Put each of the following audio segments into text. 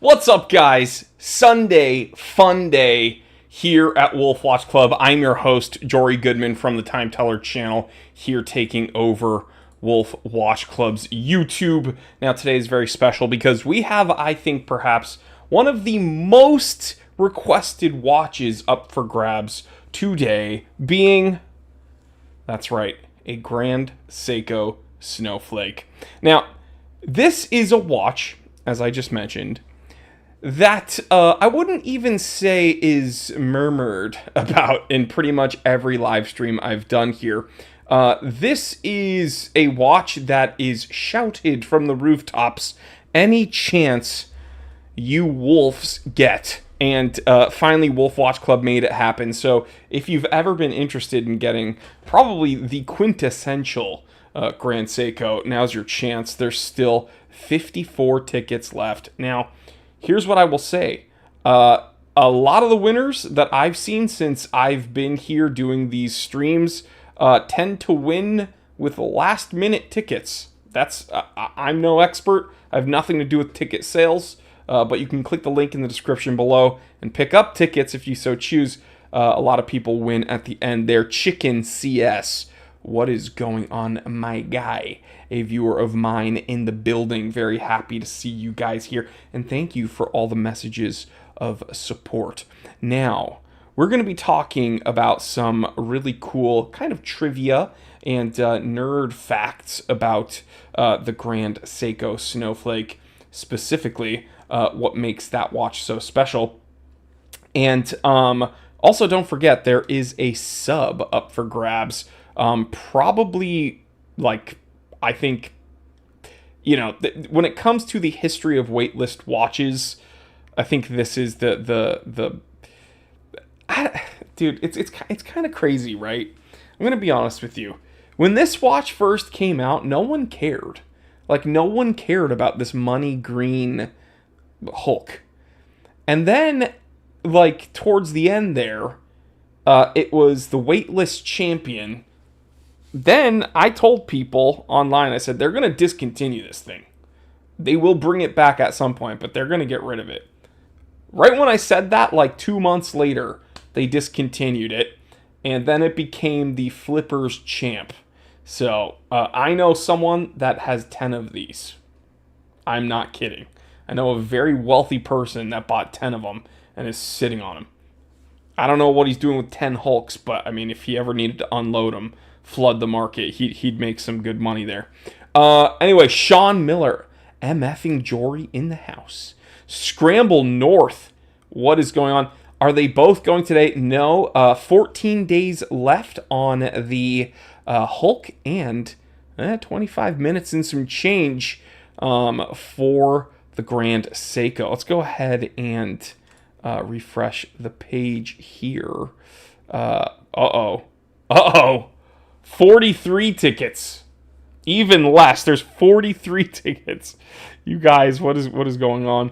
What's up, guys? Sunday, fun day here at Wolf Watch Club. I'm your host, Jory Goodman from the Time Teller channel, here taking over Wolf Watch Club's YouTube. Now, today is very special because we have, I think, perhaps one of the most requested watches up for grabs today, being, that's right, a Grand Seiko Snowflake. Now, this is a watch, as I just mentioned, that I wouldn't even say is murmured about in pretty much every live stream I've done here. This is a watch that is shouted from the rooftops any chance you wolves get. And finally, Wolf Watch Club made it happen. So if you've ever been interested in getting probably the quintessential Grand Seiko, now's your chance. There's still 54 tickets left. Now, here's what I will say. A lot of the winners that I've seen since I've been here doing these streams tend to win with last-minute tickets. I'm no expert. I have nothing to do with ticket sales, but you can click the link in the description below and pick up tickets if you so choose. A lot of people win at the end there. Chicken CS. What is going on, my guy? A viewer of mine in the building. Very happy to see you guys here. And thank you for all the messages of support. Now, we're going to be talking about some really cool kind of trivia and nerd facts about the Grand Seiko Snowflake, specifically what makes that watch so special. And also, don't forget, there is a sub up for grabs. Probably, like, I think, you know, when it comes to the history of waitlist watches, I think this is dude, it's kind of crazy, right? I'm gonna be honest with you. When this watch first came out, no one cared. Like, no one cared about this money green Hulk. And then, like, towards the end there, it was the waitlist champion. Then I told people online, I said, they're going to discontinue this thing. They will bring it back at some point, but they're going to get rid of it. Right when I said that, like 2 months later, they discontinued it. And then it became the Flippers Champ. So I know someone that has 10 of these. I'm not kidding. I know a very wealthy person that bought 10 of them and is sitting on them. I don't know what he's doing with 10 Hulks, but I mean, if he ever needed to unload them, flood the market, he'd make some good money there. Anyway, Sean Miller, MFing Jory in the house. Scramble North, what is going on? Are they both going today? No, 14 days left on the Hulk and 25 minutes and some change for the Grand Seiko. Let's go ahead and refresh the page here. 43 tickets. Even less. There's 43 tickets. You guys, what is going on?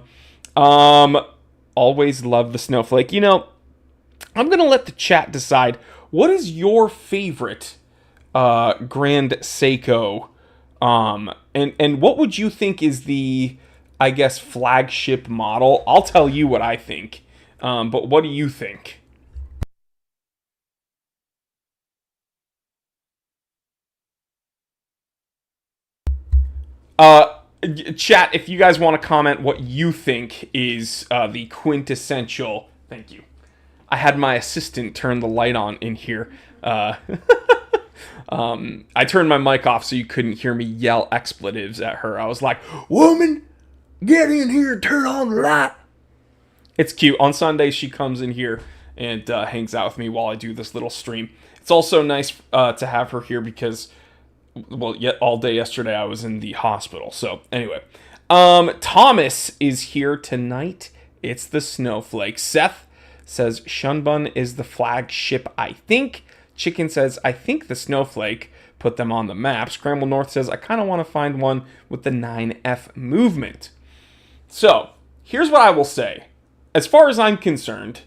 Always love the Snowflake. You know, I'm going to let the chat decide. What is your favorite Grand Seiko? And what would you think is the, I guess, flagship model? I'll tell you what I think. But what do you think? Chat, if you guys want to comment what you think is the quintessential... Thank you. I had my assistant turn the light on in here. I turned my mic off so you couldn't hear me yell expletives at her. I was like, "Woman, get in here and turn on the light." It's cute. On Sundays, she comes in here and hangs out with me while I do this little stream. It's also nice to have her here because... well, yet all day yesterday I was in the hospital. So anyway, Thomas is here tonight. It's the Snowflake. Seth says Shunbun is the flagship, I think. Chicken says, I think the Snowflake put them on the map. Scramble North says, I kind of want to find one with the 9F movement. So here's what I will say. As far as I'm concerned,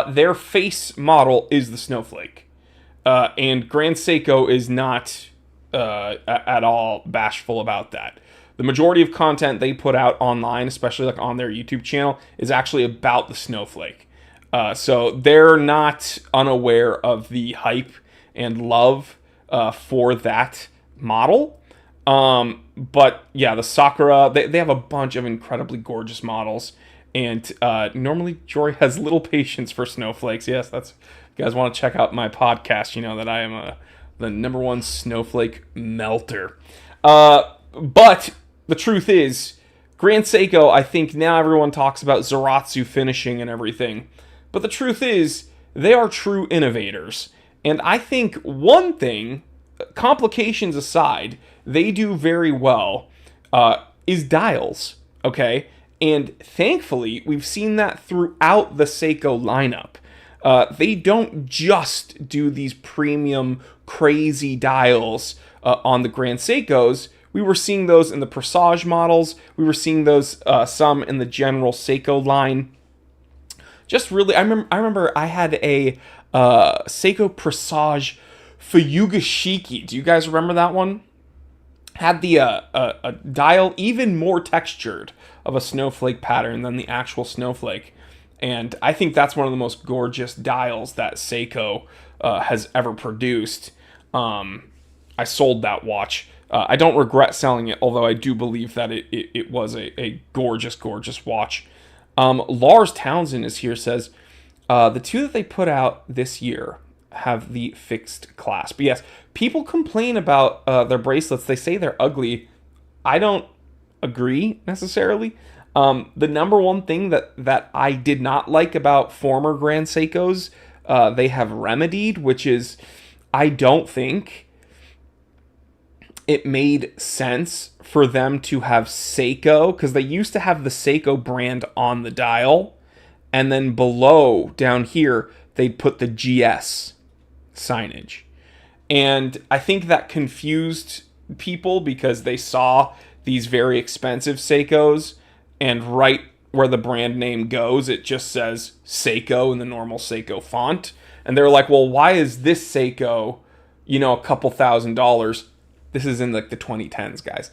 their face model is the Snowflake. And Grand Seiko is not at all bashful about that. the majority of content they put out online, especially like on their YouTube channel, is actually about the Snowflake. So they're not unaware of the hype and love for that model. But yeah, the Sakura, they have a bunch of incredibly gorgeous models. And normally Jory has little patience for snowflakes. Yes, that's, if you guys want to check out my podcast, you know that I am the #1 snowflake melter. But the truth is, Grand Seiko, I think now everyone talks about Zaratsu finishing and everything. But the truth is, they are true innovators. And I think one thing, complications aside, they do very well is dials, okay? And thankfully, we've seen that throughout the Seiko lineup. They don't just do these premium, crazy dials on the Grand Seikos. We were seeing those in the Presage models. We were seeing those some in the general Seiko line. Just really, I remember I had a Seiko Presage Fuyugashiki. Do you guys remember that one? Had the a dial even more textured of a snowflake pattern than the actual snowflake. And I think that's one of the most gorgeous dials that Seiko has ever produced. I sold that watch. I don't regret selling it, although I do believe that it was a gorgeous, gorgeous watch. Lars Townsend is here, says, the two that they put out this year have the fixed clasp. But yes, people complain about their bracelets. They say they're ugly. I don't agree necessarily. The #1 thing that I did not like about former Grand Seikos, they have remedied, which is, I don't think it made sense for them to have Seiko, because they used to have the Seiko brand on the dial, and then below, down here, they'd put the GS signage. And I think that confused people because they saw these very expensive Seikos, and right where the brand name goes, it just says Seiko in the normal Seiko font. And they're like, well, why is this Seiko, a couple $1,000s? This is in like the 2010s, guys.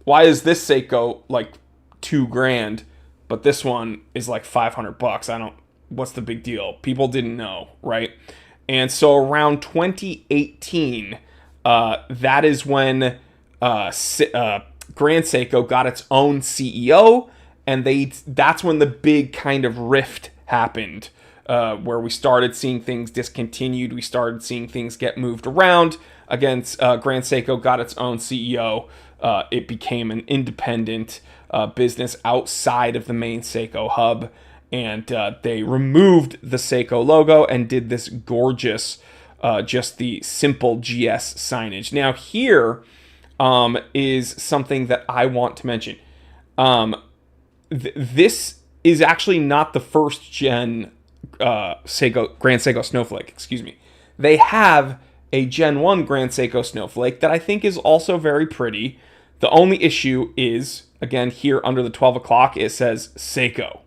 Why is this Seiko like $2,000, but this one is like $500? What's the big deal? People didn't know, right? And so around 2018, that is when Grand Seiko got its own CEO, and that's when the big kind of rift happened, where we started seeing things discontinued. We started seeing things get moved around. Against Grand Seiko got its own CEO. It became an independent business outside of the main Seiko hub. And they removed the Seiko logo and did this gorgeous, just the simple GS signage. Now here is something that I want to mention. This is actually not the first gen Grand Seiko Snowflake. Excuse me. They have a Gen 1 Grand Seiko Snowflake that I think is also very pretty. The only issue is, again, here under the 12 o'clock, it says Seiko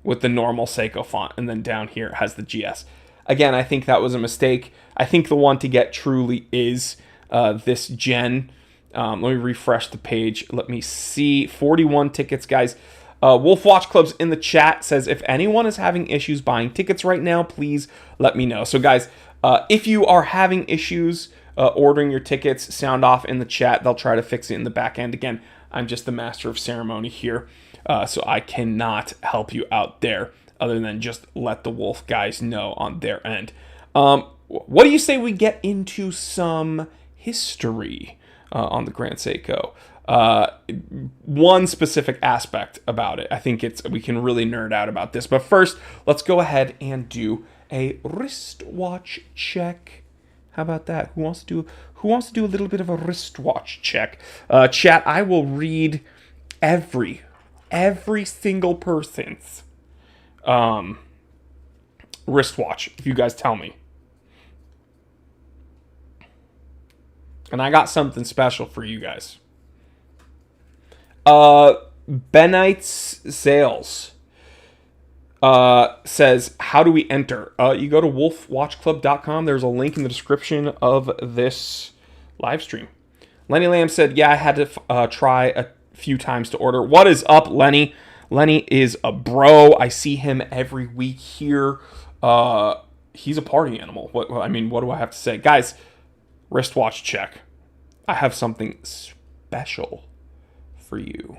with the normal Seiko font, and then down here it has the GS. Again, I think that was a mistake. I think the one to get truly is this gen. Let me refresh the page. Let me see. 41 tickets, guys. Wolf Watch Clubs in the chat says, if anyone is having issues buying tickets right now, please let me know. So, guys, if you are having issues ordering your tickets, sound off in the chat. They'll try to fix it in the back end. Again, I'm just the master of ceremony here, so I cannot help you out there other than just let the Wolf guys know on their end. What do you say we get into some history on the Grand Seiko? One specific aspect about it. I think we can really nerd out about this. But first, let's go ahead and do a wristwatch check. How about that? Who wants to do a little bit of a wristwatch check? Chat, I will read every single person's wristwatch if you guys tell me. And I got something special for you guys. Benites Sales says, how do we enter? You go to wolfwatchclub.com. There's a link in the description of this live stream. Lenny Lamb said, yeah, I had to try few times to order. What is up, Lenny? Lenny is a bro. I see him every week here. He's a party animal. What do I have to say? Guys, wristwatch check. I have something special for you.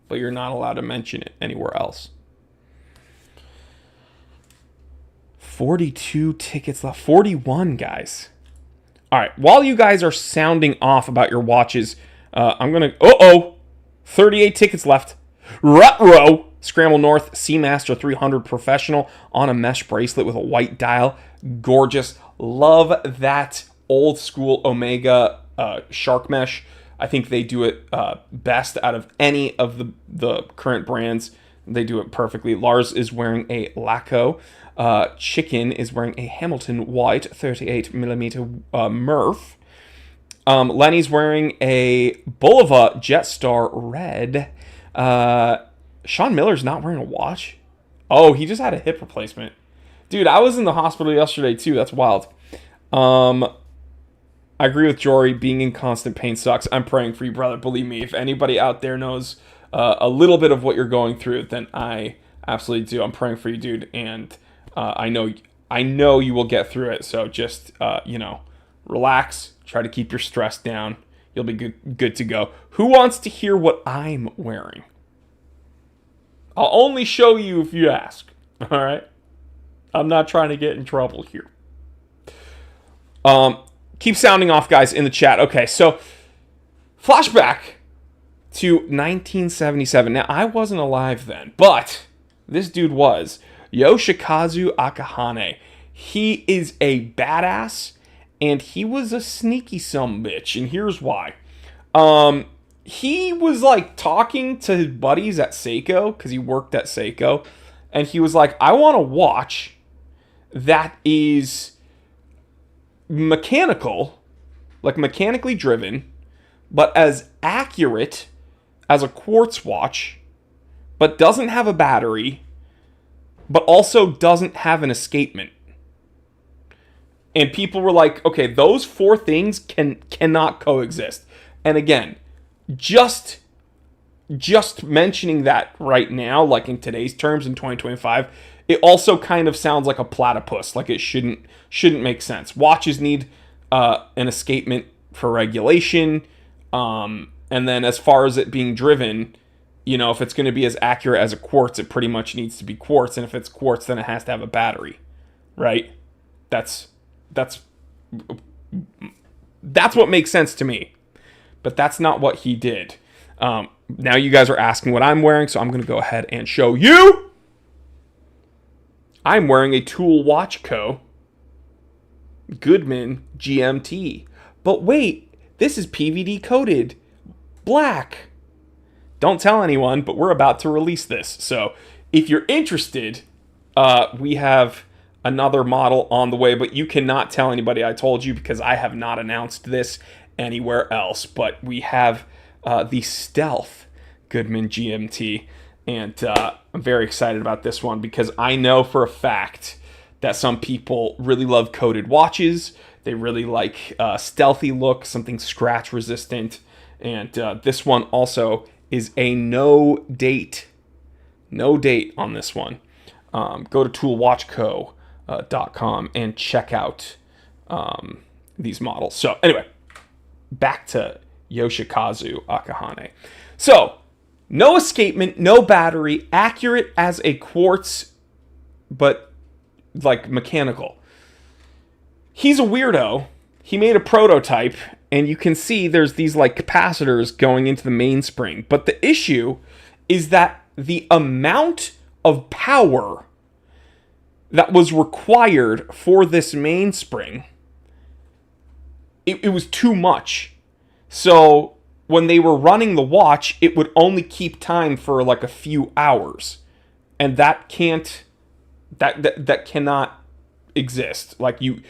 But you're not allowed to mention it anywhere else. 42 tickets left. 41, guys. All right. While you guys are sounding off about your watches, I'm going to... 38 tickets left. Ruh-roh. Scramble North Seamaster 300 Professional on a mesh bracelet with a white dial. Gorgeous. Love that old school Omega shark mesh. I think they do it best out of any of the current brands. They do it perfectly. Lars is wearing a Laco. Chicken is wearing a Hamilton White 38mm Murph. Lenny's wearing a Bulova Jetstar Red. Sean Miller's not wearing a watch. Oh, he just had a hip replacement. Dude, I was in the hospital yesterday too. That's wild. I agree with Jory. Being in constant pain sucks. I'm praying for you, brother. Believe me, if anybody out there knows a little bit of what you're going through, then I absolutely do. I'm praying for you, dude. And I know you will get through it. So just, relax. Try to keep your stress down. You'll be good to go. Who wants to hear what I'm wearing? I'll only show you if you ask. All right? I'm not trying to get in trouble here. Keep sounding off, guys, in the chat. Okay, so flashback to 1977. Now, I wasn't alive then, but this dude was. Yoshikazu Akahane. He is a badass, and he was a sneaky sumbitch, and here's why. He was, like, talking to his buddies at Seiko, because he worked at Seiko, and he was like, I want a watch that is mechanical, like mechanically driven, but as accurate as a quartz watch, but doesn't have a battery, but also doesn't have an escapement. And people were like, okay, those four things cannot coexist. And again, just mentioning that right now, like in today's terms in 2025, it also kind of sounds like a platypus, like it shouldn't make sense. Watches need an escapement for regulation, and then as far as it being driven, if it's going to be as accurate as a quartz, it pretty much needs to be quartz, and if it's quartz, then it has to have a battery, right? That's what makes sense to me, but that's not what he did. Now you guys are asking what I'm wearing, so I'm going to go ahead and show you. I'm wearing a Tool Watch Co. Goodman GMT. But wait, this is PVD coated black. Don't tell anyone, but we're about to release this. So if you're interested, we have another model on the way, but you cannot tell anybody I told you because I have not announced this anywhere else. But we have the Stealth Goodman GMT. And I'm very excited about this one because I know for a fact that some people really love coated watches. They really like stealthy look, something scratch resistant. And this one also is a no date on this one. Go to toolwatchco.com and check out these models. So anyway, back to Yoshikazu Akahane. So, no escapement, no battery, accurate as a quartz, but like mechanical. He's a weirdo. He made a prototype, and you can see there's these like capacitors going into the mainspring. But the issue is that the amount of power that was required for this mainspring, it was too much. So when they were running the watch, it would only keep time for like a few hours. And that cannot exist. Like you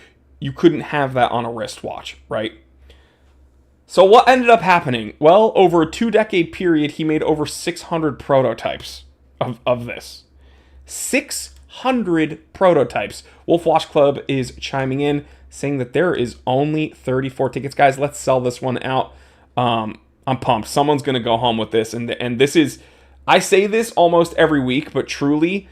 couldn't have that on a wristwatch, right? So what ended up happening? Well, over a 2-decade period, he made over 600 prototypes of this. 600 prototypes. Wolf Watch Club is chiming in. saying that there is only 34 tickets. Guys, let's sell this one out. I'm pumped. Someone's going to go home with this. And this is, I say this almost every week, but truly,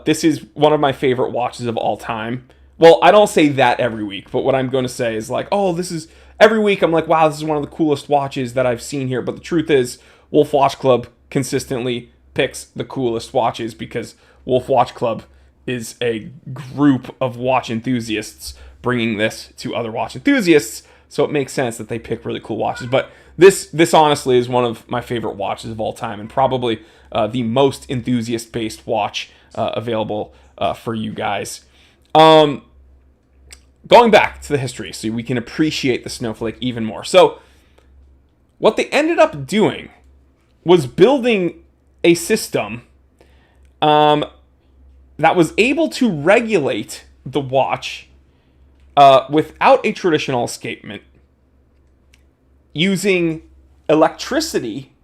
this is one of my favorite watches of all time. Well, I don't say that every week, but what I'm going to say is like, oh, this is, every week I'm like, wow, this is one of the coolest watches that I've seen here. But the truth is, Wolf Watch Club consistently picks the coolest watches because Wolf Watch Club is a group of watch enthusiasts bringing this to other watch enthusiasts. So it makes sense that they pick really cool watches. But this honestly is one of my favorite watches of all time, and probably the most enthusiast-based watch available for you guys. Going back to the history so we can appreciate the Snowflake even more. So what they ended up doing was building a system that was able to regulate the watch without a traditional escapement, using electricity,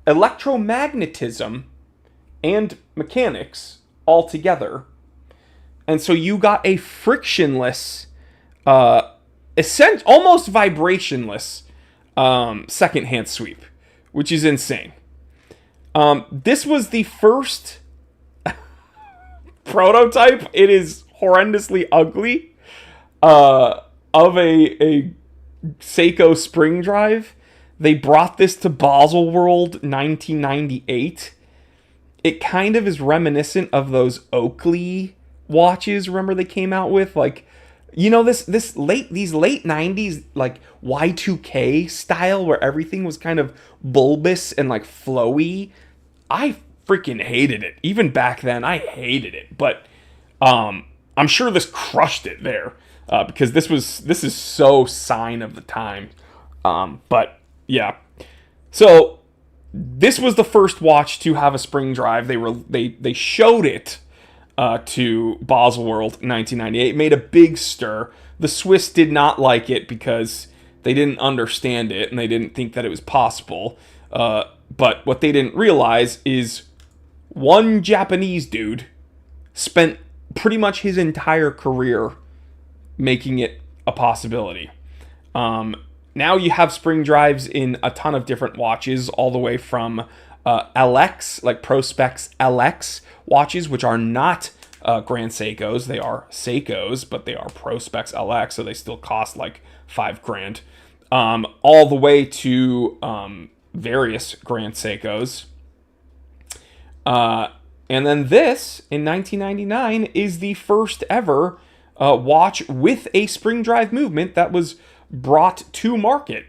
electromagnetism, and mechanics all together. And so you got a frictionless, almost vibrationless second-hand sweep, which is insane. This was the first prototype. It is horrendously ugly of a Seiko spring drive. They brought this to Basel World 1998. It kind of is reminiscent of those Oakley watches. Remember they came out with, like, you know, these late 90s like Y2K style where everything was kind of bulbous and like flowy. I freaking hated it. Even back then, I hated it. But I'm sure this crushed it there because this is so sign of the time. But yeah, so this was the first watch to have a spring drive. They showed it to Basel World 1998. Made a big stir. The Swiss did not like it because they didn't understand it and they didn't think that it was possible. But what they didn't realize is one Japanese dude spent pretty much his entire career making it a possibility. Now you have spring drives in a ton of different watches, all the way from LX, like Prospex LX watches, which are not Grand Seikos. They are Seikos, but they are Prospex LX, so they still cost like $5,000. All the way to various Grand Seikos. And then this, in 1999, is the first ever watch with a spring drive movement that was brought to market.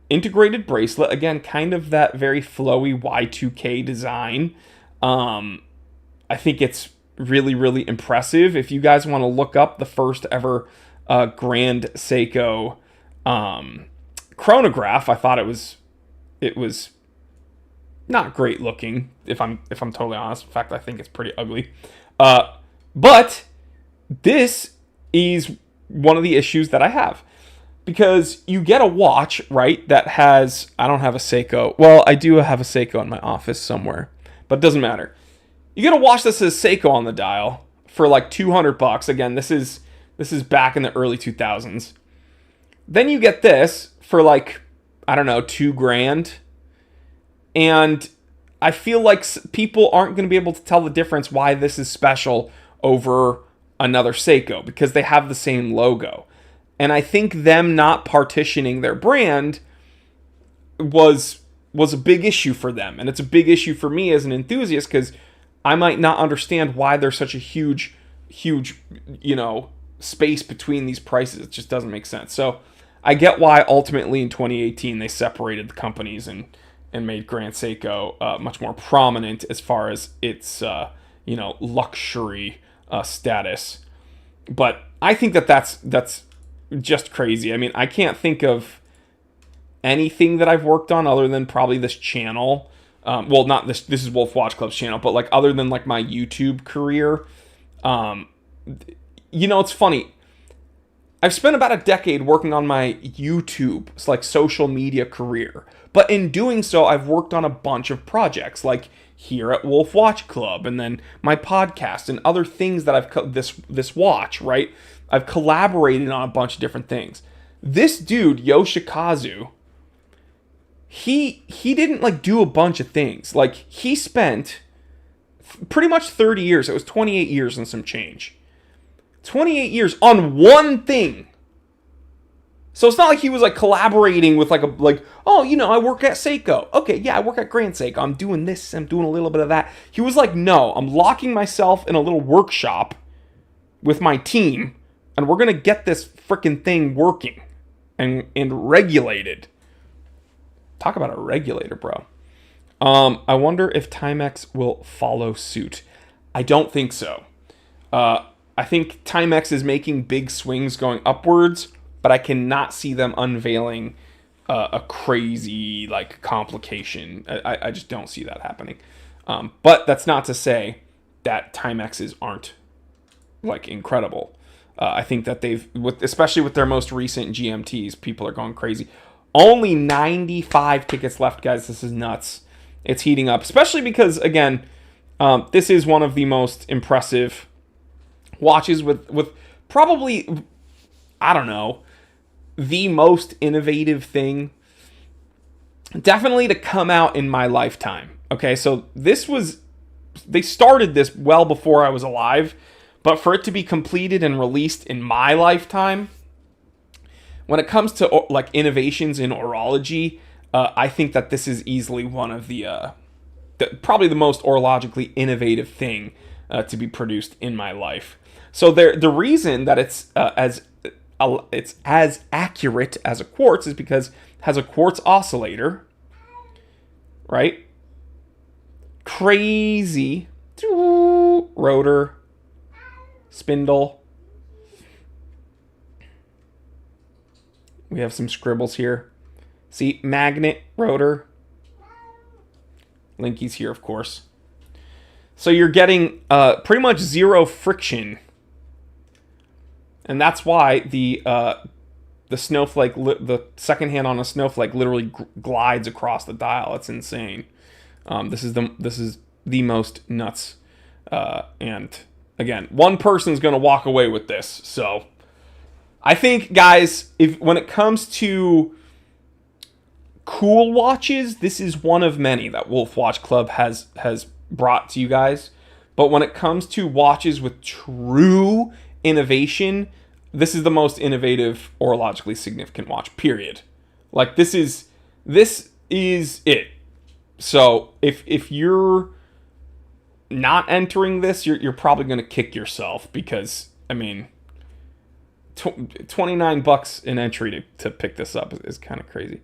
Integrated bracelet, again, kind of that very flowy Y2K design. I think it's really, really impressive. If you guys want to look up the first ever Grand Seiko chronograph, I thought it was not great looking, if I'm totally honest. In fact, I think it's pretty ugly. But this is one of the issues that I have. Because you get a watch, right, that has... I don't have a Seiko. Well, I do have a Seiko in my office somewhere. But it doesn't matter. You get a watch that says Seiko on the dial for like $200. Again, this is back in the early 2000s. Then you get this for like, I don't know, $2,000. And I feel like people aren't going to be able to tell the difference why this is special over another Seiko, because they have the same logo. And I think them not partitioning their brand was a big issue for them. And it's a big issue for me as an enthusiast, because I might not understand why there's such a huge, space between these prices. It just doesn't make sense. So I get why ultimately in 2018 they separated the companies and made Grand Seiko much more prominent as far as its luxury status. But I think that's just crazy. I mean, I can't think of anything that I've worked on other than probably this channel. Well, not this. This is Wolf Watch Club's channel, but like other than like my YouTube career. It's funny. I've spent about a decade working on my YouTube, it's like social media career. But in doing so, I've worked on a bunch of projects, like here at Wolf Watch Club, and then my podcast and other things that this watch, right? I've collaborated on a bunch of different things. This dude, Yoshikazu, he didn't like do a bunch of things. Like, he spent pretty much 30 years. It was 28 years and some change. 28 years on one thing. So it's not like he was like collaborating with like oh, you know, I work at Seiko. Okay, yeah, I work at Grand Seiko. I'm doing this, I'm doing a little bit of that. He was like, no, I'm locking myself in a little workshop with my team, and we're gonna get this freaking thing working and regulated. Talk about a regulator, bro. I wonder if Timex will follow suit. I don't think so. I think Timex is making big swings going upwards, but I cannot see them unveiling a crazy like complication. I just don't see that happening. But that's not to say that Timexes aren't like incredible. I think that especially with their most recent GMTs, people are going crazy. Only 95 tickets left, guys. This is nuts. It's heating up, especially because, again, this is one of the most impressive watches with probably, I don't know, the most innovative thing definitely to come out in my lifetime. Okay, so they started this well before I was alive, but for it to be completed and released in my lifetime, when it comes to like innovations in horology, I think that this is easily one of probably the most horologically innovative thing to be produced in my life. So the reason that it's as accurate as a quartz is because it has a quartz oscillator, right? Crazy rotor, spindle. We have some scribbles here. See, magnet, rotor. Linky's here, of course. So you're getting pretty much zero friction. And that's why the snowflake, the second hand on a snowflake literally glides across the dial. It's insane. This is the most nuts. And again, one person's going to walk away with this. So I think, guys, when it comes to cool watches, this is one of many that Wolf Watch Club has brought to you guys. But when it comes to watches with true innovation, this is the most innovative horologically significant watch, period. Like, this is it. So if you're not entering this, you're probably going to kick yourself, because I mean, $29 an entry to pick this up is kind of crazy.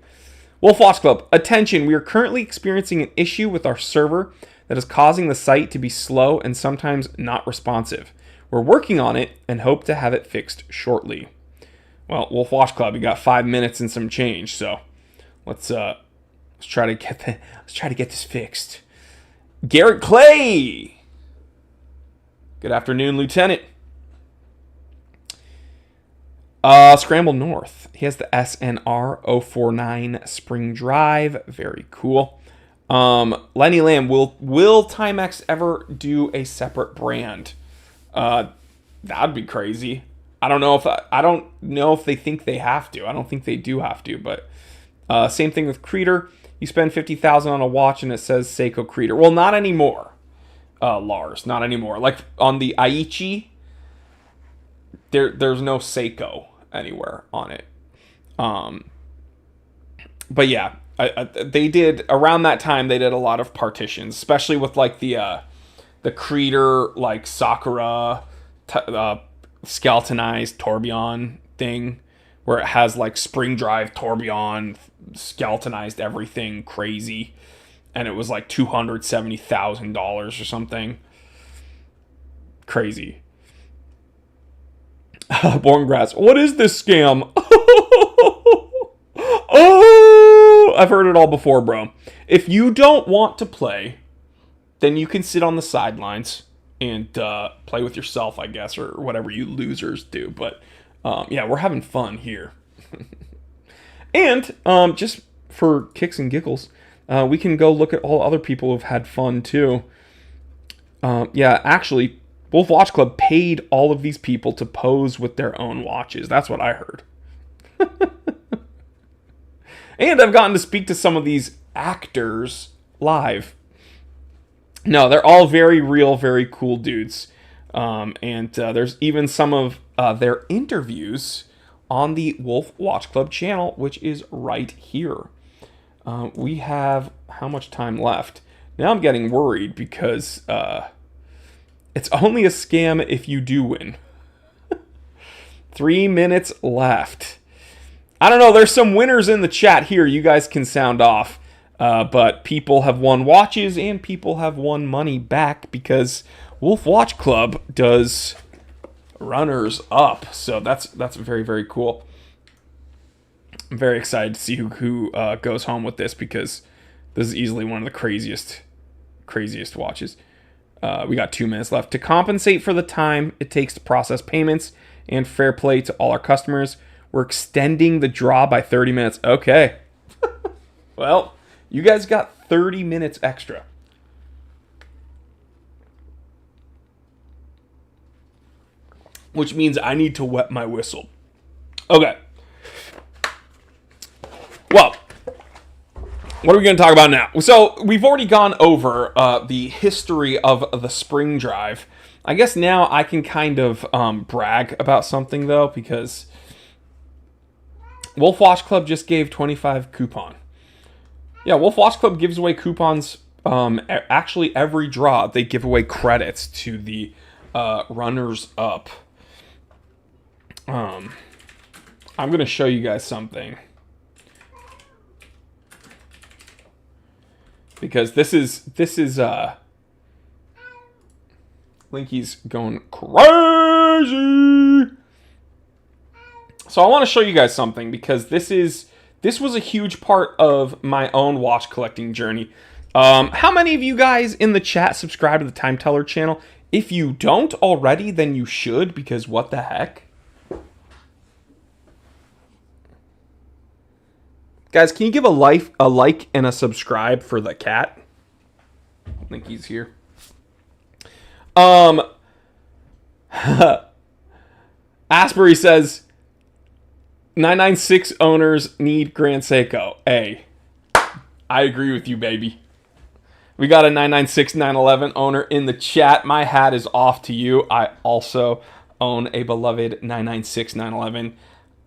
Wolf Watch Club, attention, we are currently experiencing an issue with our server that is causing the site to be slow and sometimes not responsive. We're working on it and hope to have it fixed shortly. Well, Wolf Watch Club, you got 5 minutes and some change, so let's try to get this fixed. Garrett Clay. Good afternoon, Lieutenant. Scramble North. He has the SNR 049 spring drive. Very cool. Lenny Lamb, will Timex ever do a separate brand? That'd be crazy. I don't know if they think they have to. I don't think they do have to, but same thing with Creeder. You spend $50,000 on a watch and it says Seiko Creeder. Well, not anymore. Lars, not anymore. Like on the Aichi, there's no Seiko anywhere on it. But yeah, they did around that time. They did a lot of partitions, especially with like the Creeder, like Sakura skeletonized tourbillon thing, where it has like spring drive tourbillon, skeletonized everything crazy, and it was like $270,000 or something crazy. Born Grass, what is this scam? Oh, I've heard it all before, bro. If you don't want to play, then you can sit on the sidelines and play with yourself, I guess, or whatever you losers do. But Yeah, we're having fun here. And just for kicks and giggles, we can go look at all other people who've had fun too. Yeah, actually, Wolf Watch Club paid all of these people to pose with their own watches. That's what I heard. And I've gotten to speak to some of these actors live. No, they're all very real, very cool dudes. And there's even some of their interviews on the Wolf Watch Club channel, which is right here. We have how much time left? Now I'm getting worried because it's only a scam if you do win. 3 minutes left. I don't know, there's some winners in the chat here. You guys can sound off. But people have won watches and people have won money back because Wolf Watch Club does runners up. So that's very, very cool. I'm very excited to see who goes home with this because this is easily one of the craziest watches. We got 2 minutes left. To compensate for the time it takes to process payments and fair play to all our customers, we're extending the draw by 30 minutes. Okay. Well, you guys got 30 minutes extra. Which means I need to wet my whistle. Okay. Well, what are we going to talk about now? So, we've already gone over the history of the spring drive. I guess now I can kind of brag about something, though, because Wolf Watch Club just gave 25 coupon. Yeah, Wolf Watch Club gives away coupons. Actually, every draw, they give away credits to the runners up. I'm going to show you guys something. Because this is Linky's going crazy. So I want to show you guys something because this was a huge part of my own watch collecting journey. How many of you guys in the chat subscribe to the Time Teller channel? If you don't already, then you should, because what the heck? Guys, can you give a like and a subscribe for the cat? I think he's here. Asbury says 996 owners need Grand Seiko. Hey, I agree with you, baby. We got a 996 911 owner in the chat. My hat is off to you. I also own a beloved 996 911.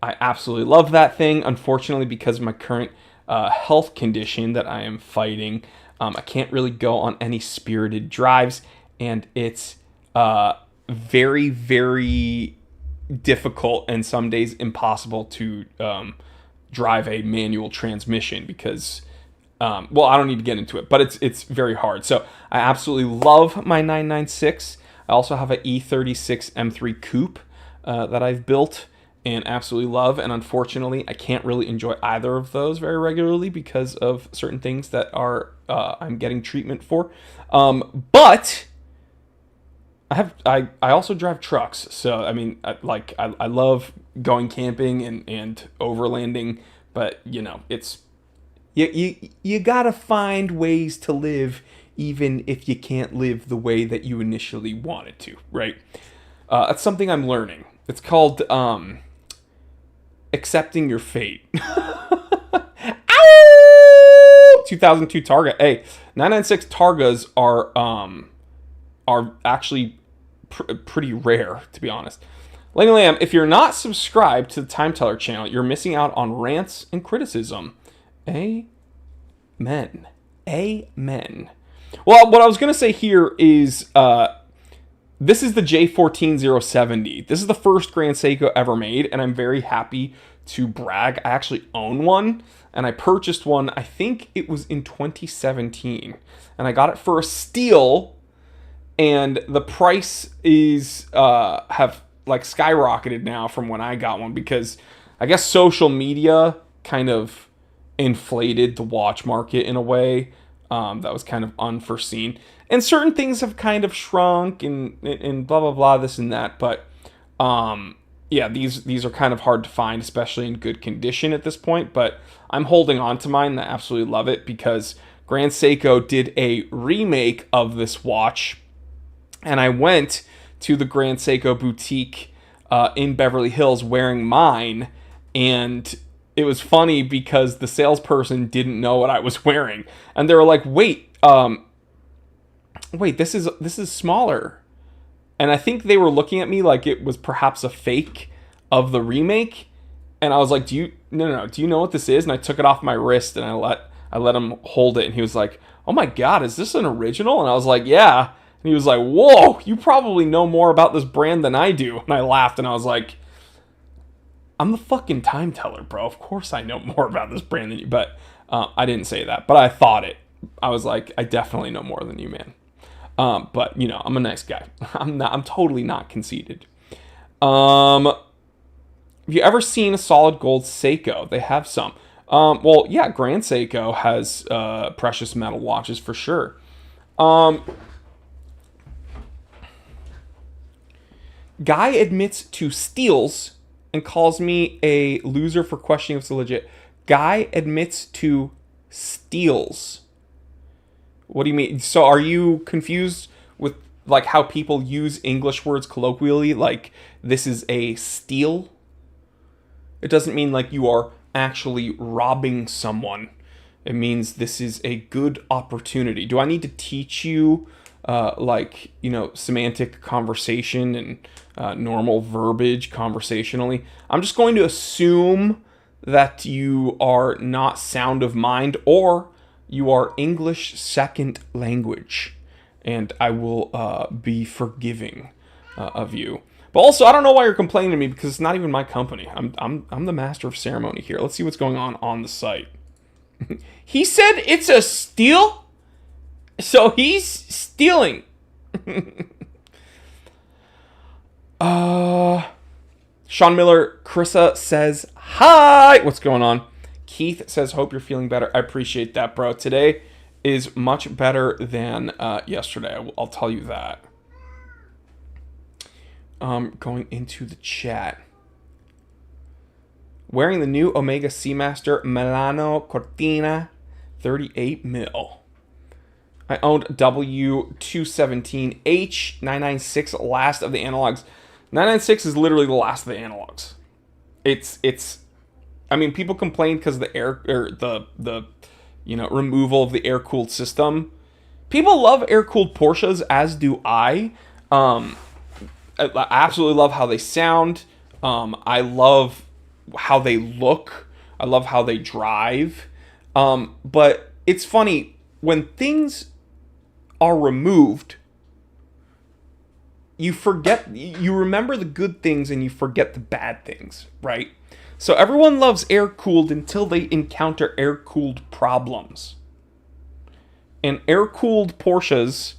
I absolutely love that thing. Unfortunately, because of my current health condition that I am fighting, I can't really go on any spirited drives, and it's very, very difficult and some days impossible to drive a manual transmission because, well, I don't need to get into it, but it's very hard. So I absolutely love my 996. I also have an E36 M3 Coupe that I've built and absolutely love, and unfortunately I can't really enjoy either of those very regularly because of certain things that are I'm getting treatment for. But I also drive trucks, so I mean, I love going camping and overlanding, but you know, it's you gotta find ways to live even if you can't live the way that you initially wanted to, right? That's something I'm learning. It's called accepting your fate. Ow! 2002 Targa. Hey, 996 Targas are actually pretty rare, to be honest. Laney Lamb, if you're not subscribed to the Time Teller channel, you're missing out on rants and criticism. Amen. Amen. Well, what I was going to say here is this is the J14070. This is the first Grand Seiko ever made, and I'm very happy to brag. I actually own one, and I purchased one, I think it was in 2017, and I got it for a steal, and the price is have like skyrocketed now from when I got one, because I guess social media kind of inflated the watch market in a way that was kind of unforeseen. And certain things have kind of shrunk and blah, blah, blah, this and that. But yeah, these are kind of hard to find, especially in good condition at this point, but I'm holding on to mine. I absolutely love it because Grand Seiko did a remake of this watch, and I went to the Grand Seiko boutique in Beverly Hills wearing mine, and it was funny because the salesperson didn't know what I was wearing, and they were like, wait, this is smaller. And I think they were looking at me like it was perhaps a fake of the remake. And I was like, no, do you know what this is? And I took it off my wrist and I let him hold it. And he was like, oh my God, is this an original? And I was like, yeah. And he was like, whoa, you probably know more about this brand than I do. And I laughed and I was like, I'm the fucking time teller, bro. Of course I know more about this brand than you. But I didn't say that, but I thought it. I was like, I definitely know more than you, man. But you know, I'm a nice guy. I'm totally not conceited. Have you ever seen a solid gold Seiko? They have some. Well, yeah, Grand Seiko has precious metal watches for sure. Guy admits to steals and calls me a loser for questioning if it's legit. Guy admits to steals. What do you mean? So are you confused with like how people use English words colloquially? Like this is a steal? It doesn't mean like you are actually robbing someone. It means this is a good opportunity. Do I need to teach you semantic conversation and normal verbiage conversationally? I'm just going to assume that you are not sound of mind or you are English second language, and I will be forgiving of you. But also, I don't know why you're complaining to me because it's not even my company. I'm the master of ceremony here. Let's see what's going on the site. He said it's a steal, so he's stealing. Sean Miller, Carissa says hi. What's going on? Keith says, hope you're feeling better. I appreciate that, bro. Today is much better than yesterday. I'll tell you that. Going into the chat. Wearing the new Omega Seamaster Milano Cortina 38 mil. I owned W217H 996, last of the analogs. 996 is literally the last of the analogs. It's I mean, people complain because the air or the removal of the air cooled system. People love air cooled Porsches, as do I. I absolutely love how they sound. I love how they look. I love how they drive. But it's funny when things are removed. You remember the good things and you forget the bad things, right? So everyone loves air-cooled until they encounter air-cooled problems. And air-cooled Porsches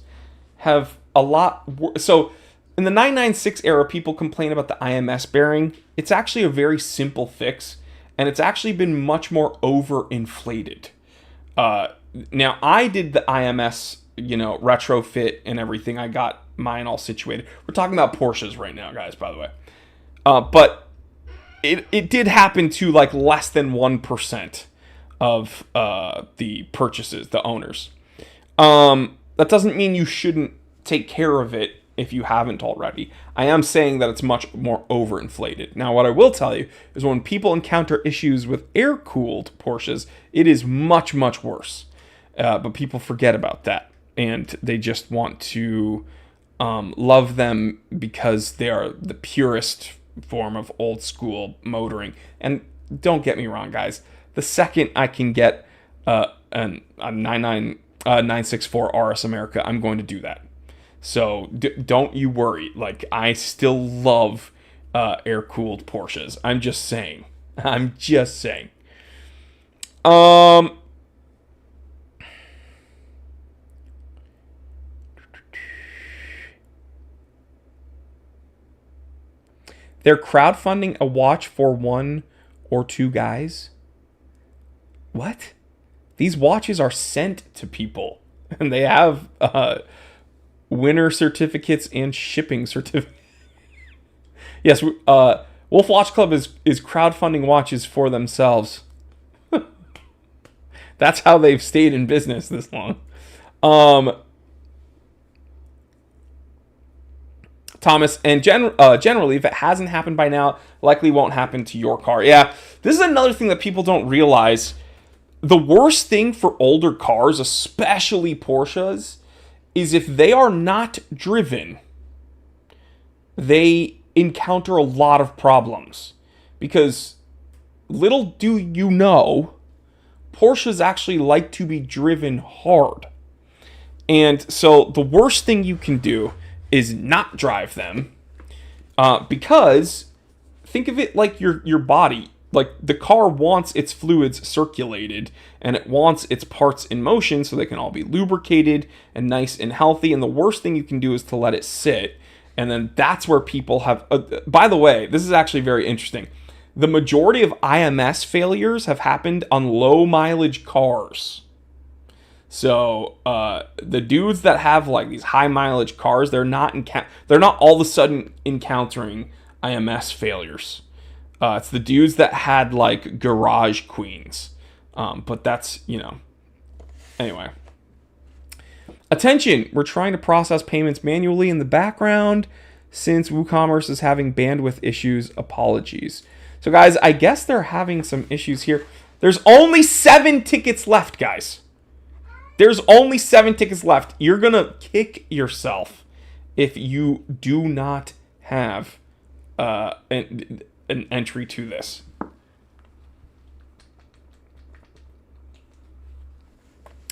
have a lot... So in the 996 era, people complain about the IMS bearing. It's actually a very simple fix, and it's actually been much more overinflated. Now, I did the IMS, retrofit and everything. I got mine all situated. We're talking about Porsches right now, guys, by the way. But it did happen to like less than 1% of the purchases, the owners. That doesn't mean you shouldn't take care of it if you haven't already. I am saying that it's much more overinflated. Now, what I will tell you is when people encounter issues with air-cooled Porsches, it is much, much worse. But people forget about that, and they just want to love them because they are the purest form of old school motoring. And don't get me wrong, guys. The second I can get a 964 RS America, I'm going to do that. So don't you worry. Like, I still love air-cooled Porsches. I'm just saying. They're crowdfunding a watch for one or two guys? What? These watches are sent to people. And they have winner certificates and shipping certificates. Yes, Wolf Watch Club is crowdfunding watches for themselves. That's how they've stayed in business this long. Thomas, and generally, if it hasn't happened by now, likely won't happen to your car. Yeah, this is another thing that people don't realize. The worst thing for older cars, especially Porsches, is if they are not driven, they encounter a lot of problems. Because little do you know, Porsches actually like to be driven hard. And so the worst thing you can do is not drive them, because think of it like your body. Like, the car wants its fluids circulated, and it wants its parts in motion so they can all be lubricated and nice and healthy. And the worst thing you can do is to let it sit. And then that's where people have... by the way, this is actually very interesting. The majority of IMS failures have happened on low mileage cars. So the dudes that have like these high mileage cars, they're not all of a sudden encountering IMS failures. It's the dudes that had like garage queens. But that's, anyway. Attention, we're trying to process payments manually in the background since WooCommerce is having bandwidth issues. Apologies. So guys, I guess they're having some issues here. There's only 7 tickets left, guys. There's only 7 tickets left. You're going to kick yourself if you do not have an entry to this.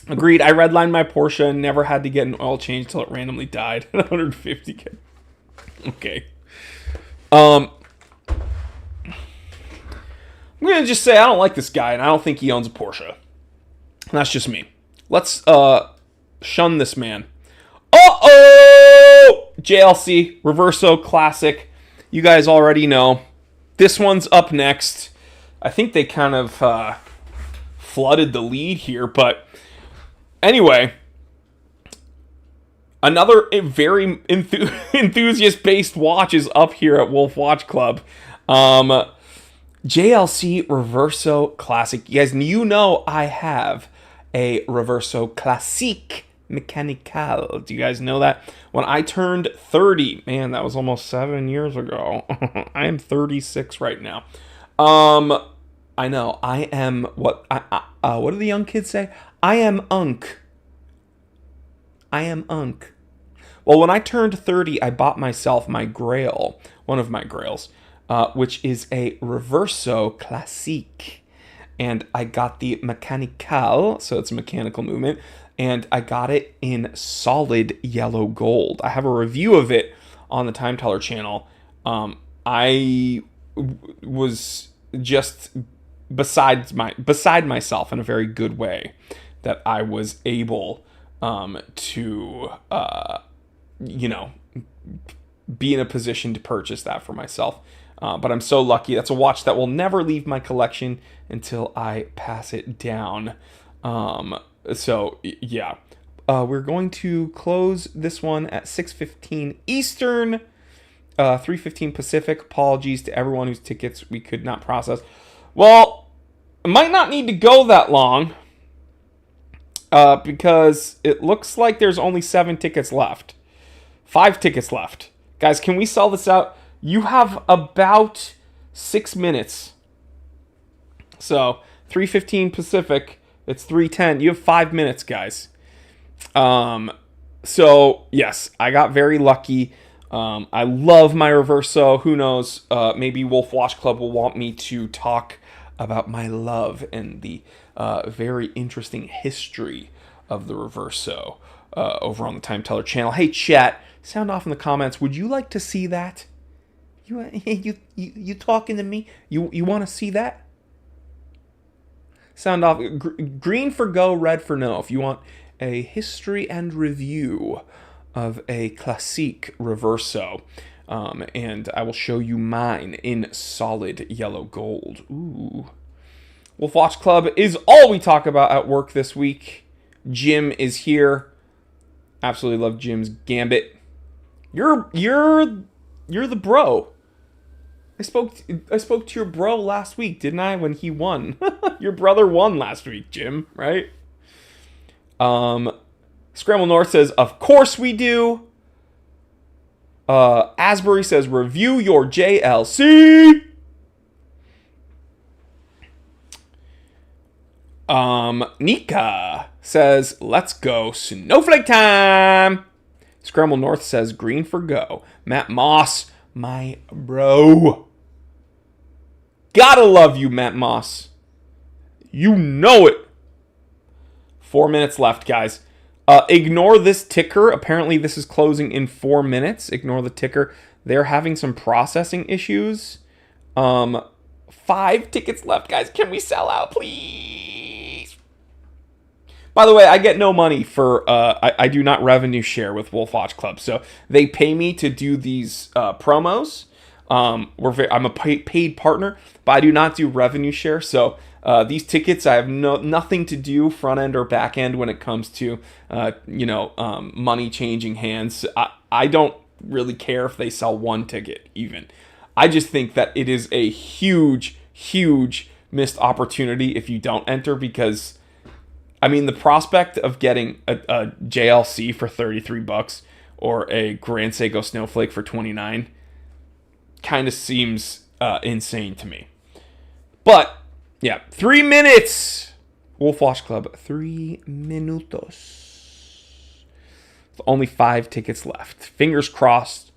Agreed. I redlined my Porsche and never had to get an oil change until it randomly died at 150K. Okay. I'm going to just say I don't like this guy, and I don't think he owns a Porsche. And that's just me. Let's shun this man. Uh-oh! JLC, Reverso Classic. You guys already know. This one's up next. I think they kind of flooded the lead here, but anyway, another very enthusiast-based watch is up here at Wolf Watch Club. JLC Reverso Classic. You guys, I have a Reverso Classique Mechanical. Do you guys know that? When I turned 30, man, that was almost 7 years ago. I am 36 right now. I know. I am what do the young kids say? I am unk. I am unk. Well, when I turned 30, I bought myself my Grail, one of my Grails, which is a Reverso Classique. And I got the Mechanical, so it's a mechanical movement, and I got it in solid yellow gold. I have a review of it on the Time Teller channel. I was just beside myself in a very good way that I was able to be in a position to purchase that for myself. But I'm so lucky. That's a watch that will never leave my collection until I pass it down. So yeah, we're going to close this one at 6:15 Eastern, 3:15 Pacific. Apologies to everyone whose tickets we could not process. Well, it might not need to go that long, because it looks like there's only 7 tickets left. 5 tickets left. Guys, can we sell this out? You have about 6 minutes. So 3:15 Pacific, it's 3:10. You have 5 minutes, guys. So yes, I got very lucky. I love my Reverso. Who knows? Maybe Wolf Watch Club will want me to talk about my love and the very interesting history of the Reverso over on the Time Teller channel. Hey, chat, sound off in the comments. Would you like to see that? You talking to me? You want to see that? Sound off. Green for go, red for no. If you want a history and review of a Classique Reverso, and I will show you mine in solid yellow gold. Ooh. Wolf Watch Club is all we talk about at work this week. Jim is here. Absolutely love Jim's Gambit. You're the bro. I spoke to your bro last week, didn't I? When he won. Your brother won last week, Jim, right? Scramble North says, of course we do. Asbury says, review your JLC. Nika says, let's go snowflake time. Scramble North says, green for go. Matt Moss, my bro. Gotta love you, Matt Moss. You know it. 4 minutes left, guys. Ignore this ticker. Apparently, this is closing in 4 minutes. Ignore the ticker. They're having some processing issues. 5 tickets left, guys. Can we sell out, please? By the way, I get no money for... I do not revenue share with Wolf Watch Club. So they pay me to do these promos. I'm a paid partner, but I do not do revenue share. So these tickets, I have nothing to do front end or back end when it comes to money changing hands. I don't really care if they sell one ticket even. I just think that it is a huge missed opportunity if you don't enter, because I mean the prospect of getting a JLC for $33 or a Grand Seiko Snowflake for $29 kind of seems insane to me. But yeah, 3 minutes. Wolf Watch Club, 3 minutos. Only 5 tickets left. Fingers crossed.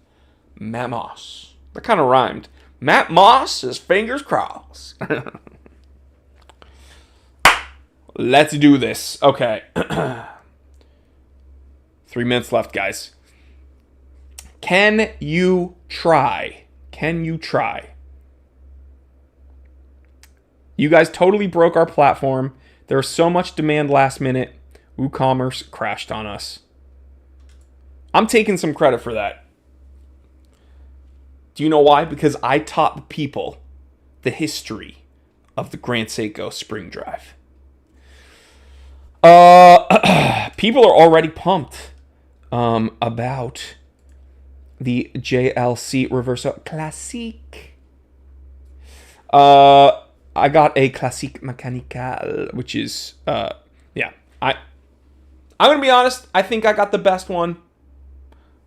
Matt Moss. That kind of rhymed. Matt Moss is fingers crossed. Let's do this. Okay. 3 minutes left, guys. Can you try? Can you try? You guys totally broke our platform. There was so much demand last minute. WooCommerce crashed on us. I'm taking some credit for that. Do you know why? Because I taught people the history of the Grand Seiko Spring Drive. People are already pumped about the JLC Reverso Classique. I got a Classique Mécanical, which is, I'm going to be honest, I think I got the best one.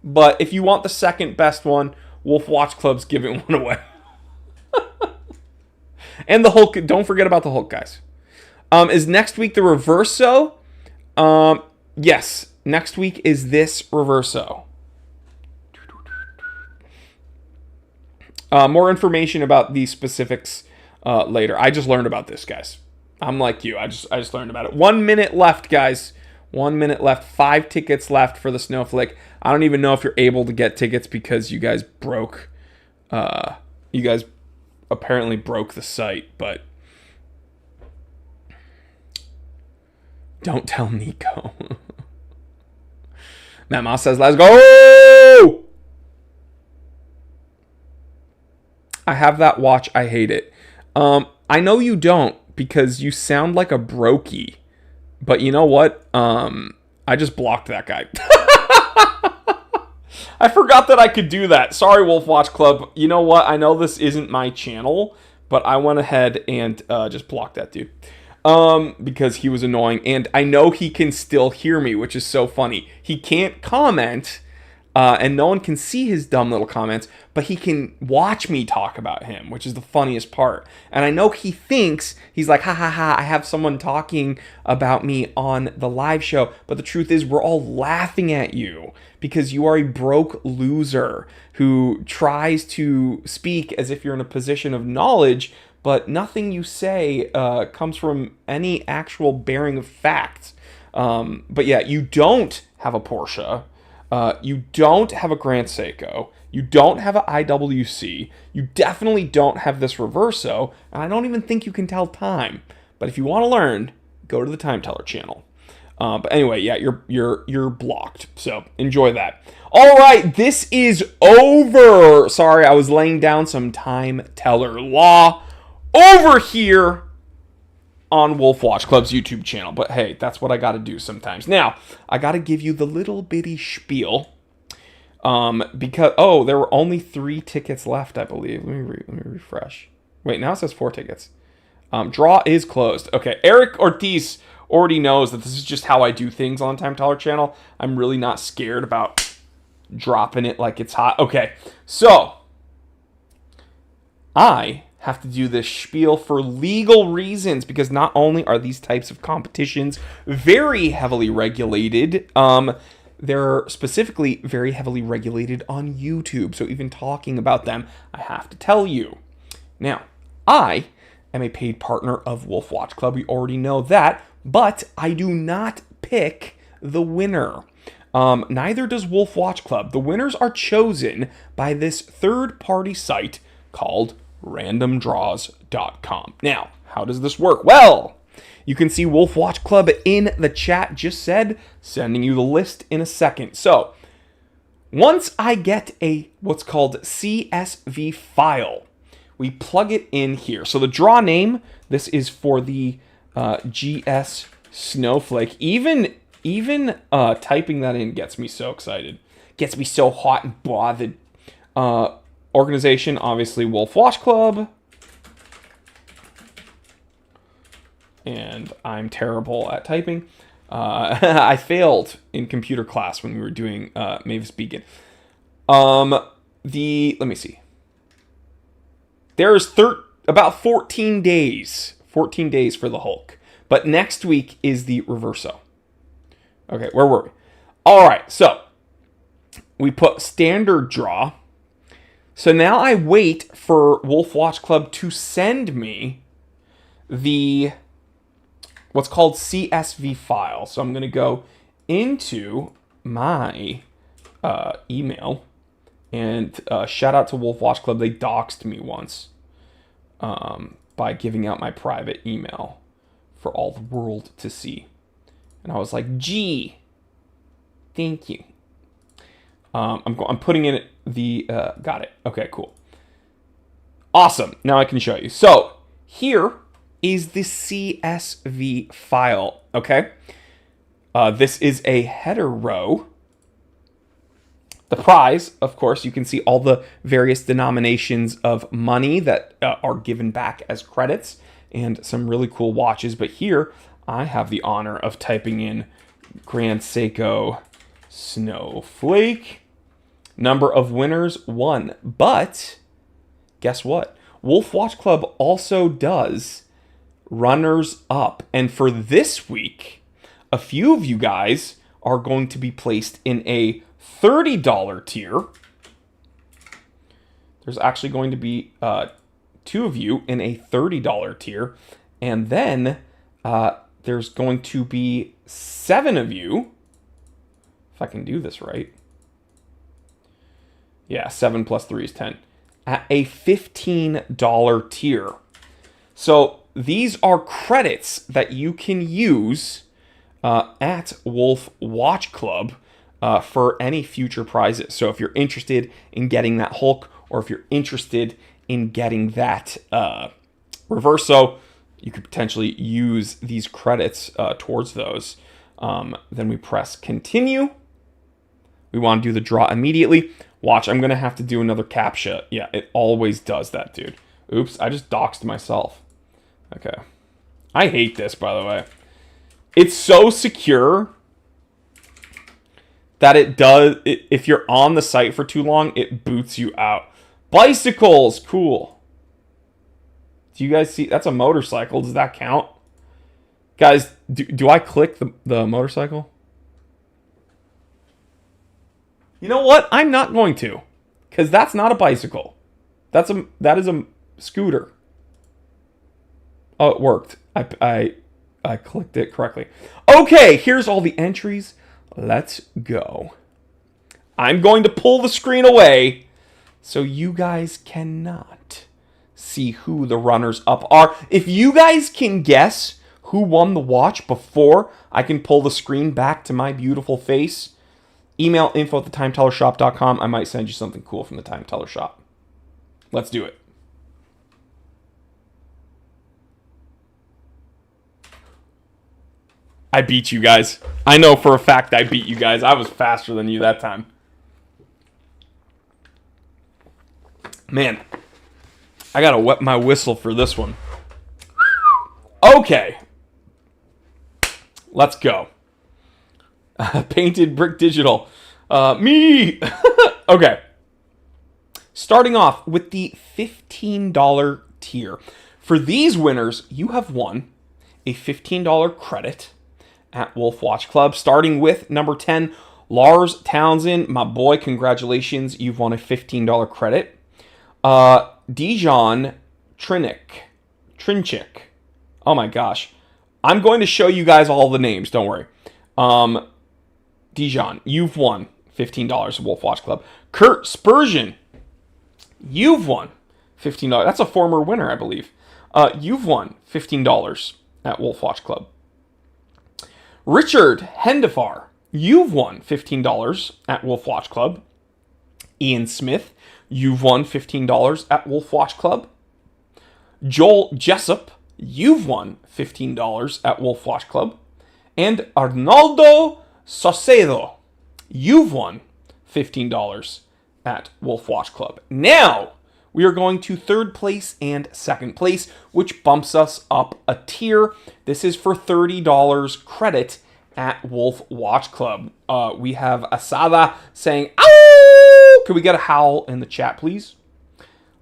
But if you want the second best one, Wolf Watch Club's giving one away. And the Hulk, don't forget about the Hulk, guys. Is next week the Reverso? Yes, next week is this Reverso. More information about these specifics later. I just learned about this, guys. I'm like you. I just learned about it. 1 minute left, guys. 1 minute left. 5 tickets left for the Snowflake. I don't even know if you're able to get tickets because you guys broke. You guys apparently broke the site, but don't tell Nico. Matt Moss says, "Let's go." I have that watch. I hate it. I know you don't because you sound like a brokey. But you know what? I just blocked that guy. I forgot that I could do that. Sorry, Wolf Watch Club. You know what? I know this isn't my channel, but I went ahead and just blocked that dude. Because he was annoying. And I know he can still hear me, which is so funny. He can't comment. And no one can see his dumb little comments, but he can watch me talk about him, which is the funniest part. And I know he thinks, he's like, ha ha ha, I have someone talking about me on the live show. But the truth is, we're all laughing at you because you are a broke loser who tries to speak as if you're in a position of knowledge, but nothing you say comes from any actual bearing of facts. But yeah, you don't have a Porsche. You don't have a Grand Seiko. You don't have an IWC. You definitely don't have this Reverso. And I don't even think you can tell time. But if you want to learn, go to the Time Teller channel. But anyway, yeah, you're blocked. So enjoy that. All right, this is over. Sorry, I was laying down some Time Teller law over here on Wolf Watch Club's YouTube channel. But hey, that's what I got to do sometimes. Now, I got to give you the little bitty spiel. Because, oh, there were only 3 tickets left, I believe. Let me refresh. Wait, now it says 4 tickets. Draw is closed. Okay, Eric Ortiz already knows that this is just how I do things on the Time Teller channel. I'm really not scared about dropping it like it's hot. Okay, so I have to do this spiel for legal reasons because not only are these types of competitions very heavily regulated, they're specifically very heavily regulated on YouTube. So even talking about them, I have to tell you. Now, I am a paid partner of Wolf Watch Club. We already know that, but I do not pick the winner. Neither does Wolf Watch Club. The winners are chosen by this third-party site called randomdraws.com. Now, how does this work? Well, you can see Wolf Watch Club in the chat just said, sending you the list in a second. So, once I get a what's called CSV file, we plug it in here. So the draw name, this is for the GS Snowflake. Even typing that in gets me so excited. Gets me so hot and bothered. Organization, obviously Wolf Watch Club. And I'm terrible at typing. I failed in computer class when we were doing Mavis Beacon. Let me see. There's about 14 days. 14 days for the Hulk. But next week is the Reverso. Okay, where were we? All right, so we put standard draw. So now I wait for Wolf Watch Club to send me the what's called CSV file. So I'm going to go into my email. And shout out to Wolf Watch Club. They doxed me once by giving out my private email for all the world to see. And I was like, gee, thank you. I'm putting in the, got it. Okay, cool. Awesome. Now I can show you. So here is the CSV file, okay? This is a header row. The prize, of course, you can see all the various denominations of money that are given back as credits and some really cool watches. But here, I have the honor of typing in Grand Seiko Snowflake. Number of winners, 1. But guess what? Wolf Watch Club also does runners up. And for this week, a few of you guys are going to be placed in a $30 tier. There's actually going to be 2 of you in a $30 tier. And then there's going to be 7 of you, if I can do this right. Yeah, 7 plus 3 is 10. At a $15 tier. So these are credits that you can use at Wolf Watch Club for any future prizes. So if you're interested in getting that Hulk, or if you're interested in getting that Reverso, you could potentially use these credits towards those. Then we press continue. We want to do the draw immediately. Watch, I'm going to have to do another CAPTCHA. Yeah, it always does that, dude. Oops, I just doxed myself. Okay. I hate this, by the way. It's so secure that it does, if you're on the site for too long, it boots you out. Bicycles, cool. Do you guys see? That's a motorcycle. Does that count? Guys, do I click the motorcycle? You know what? I'm not going to. Because that's not a bicycle. That is a scooter. Oh, it worked. I clicked it correctly. Okay, here's all the entries. Let's go. I'm going to pull the screen away so you guys cannot see who the runners-up are. If you guys can guess who won the watch before I can pull the screen back to my beautiful face, email info@thetimetellershop.com. I might send you something cool from the Time Teller Shop. Let's do it. I beat you guys. I know for a fact I beat you guys. I was faster than you that time. Man, I gotta wet my whistle for this one. Okay. Let's go. Painted Brick Digital. Me! Okay. Starting off with the $15 tier. For these winners, you have won a $15 credit at Wolf Watch Club. Starting with number 10, Lars Townsend. My boy, congratulations. You've won a $15 credit. Dijon Trinchik. Oh my gosh. I'm going to show you guys all the names. Don't worry. Dijon, you've won $15 at Wolf Watch Club. Kurt Spurgeon, you've won $15. That's a former winner, I believe. You've won $15 at Wolf Watch Club. Richard Hendefar, you've won $15 at Wolf Watch Club. Ian Smith, you've won $15 at Wolf Watch Club. Joel Jessup, you've won $15 at Wolf Watch Club. And Arnaldo Saucedo, you've won $15 at Wolf Watch Club. Now, we are going to third place and second place, which bumps us up a tier. This is for $30 credit at Wolf Watch Club. We have Asada saying, "Ow!" Could we get a howl in the chat, please?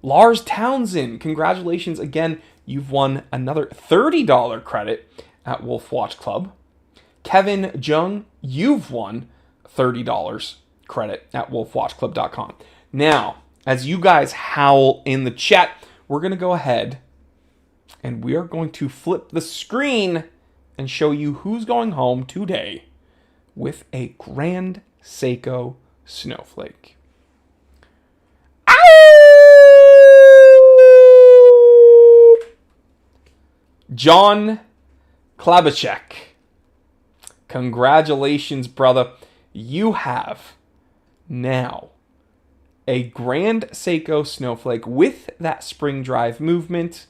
Lars Townsend, congratulations again. You've won another $30 credit at Wolf Watch Club. Kevin Jung, you've won $30 credit at wolfwatchclub.com. Now, as you guys howl in the chat, we're going to go ahead and we are going to flip the screen and show you who's going home today with a Grand Seiko Snowflake. Ow! John Klabachek. Congratulations, brother. You have now a Grand Seiko Snowflake with that spring drive movement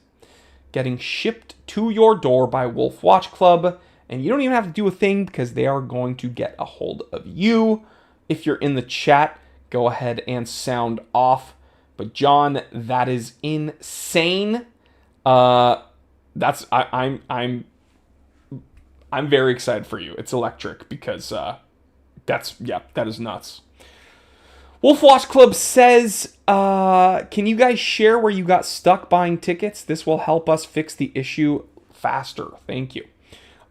getting shipped to your door by Wolf Watch Club. And you don't even have to do a thing because they are going to get a hold of you. If you're in the chat, go ahead and sound off. But John, that is insane. I'm very excited for you. It's electric because that is nuts. Wolf Watch Club says, can you guys share where you got stuck buying tickets? This will help us fix the issue faster. Thank you.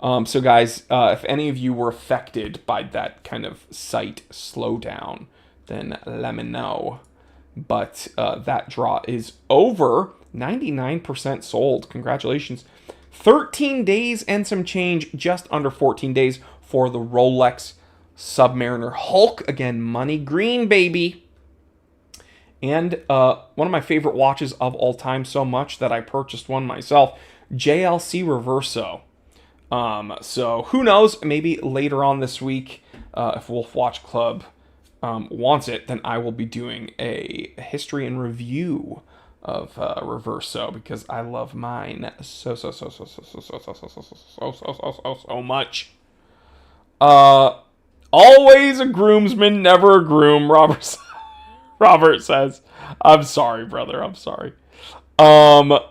So guys, if any of you were affected by that kind of site slowdown, then let me know. But that draw is over. 99% sold. Congratulations. 13 days and some change, just under 14 days for the Rolex Submariner Hulk. Again, money green, baby. And one of my favorite watches of all time, so much that I purchased one myself, JLC Reverso. So who knows, maybe later on this week, if Wolf Watch Club wants it, then I will be doing a history and review of Reverso because I love mine so much. Always a groomsman, never a groom. Robert says, "I'm sorry, brother. I'm sorry." But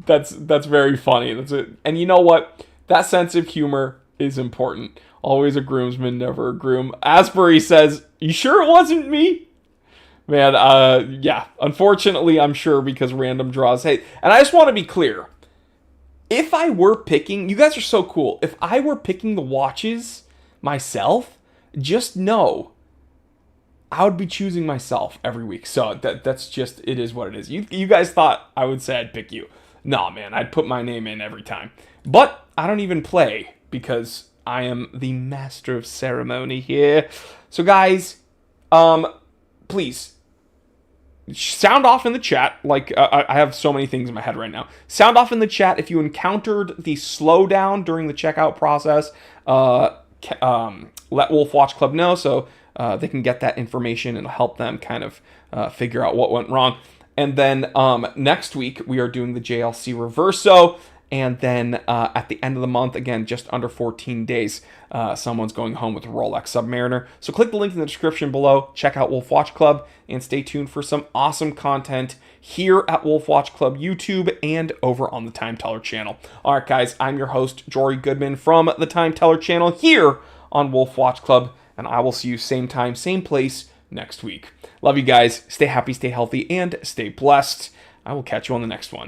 that's very funny. That's it. And you know what? That sense of humor is important. Always a groomsman, never a groom. Asbury says, "You sure it wasn't me?" Man, yeah. Unfortunately, I'm sure because random draws. Hey, and I just want to be clear. If I were picking, you guys are so cool. If I were picking the watches myself, just know I would be choosing myself every week. So that's just, it is what it is. You guys thought I would say I'd pick you. Nah, man, I'd put my name in every time. But I don't even play because I am the master of ceremony here. So guys, please sound off in the chat. Like, I have so many things in my head right now. Sound off in the chat if you encountered the slowdown during the checkout process. Let Wolf Watch Club know so they can get that information and help them kind of figure out what went wrong. And then next week, we are doing the JLC Reverso. And then at the end of the month, again, just under 14 days, someone's going home with a Rolex Submariner. So click the link in the description below, check out Wolf Watch Club, and stay tuned for some awesome content here at Wolf Watch Club YouTube and over on the Time Teller channel. All right, guys, I'm your host, Jory Goodman from the Time Teller channel here on Wolf Watch Club, and I will see you same time, same place next week. Love you guys. Stay happy, stay healthy, and stay blessed. I will catch you on the next one.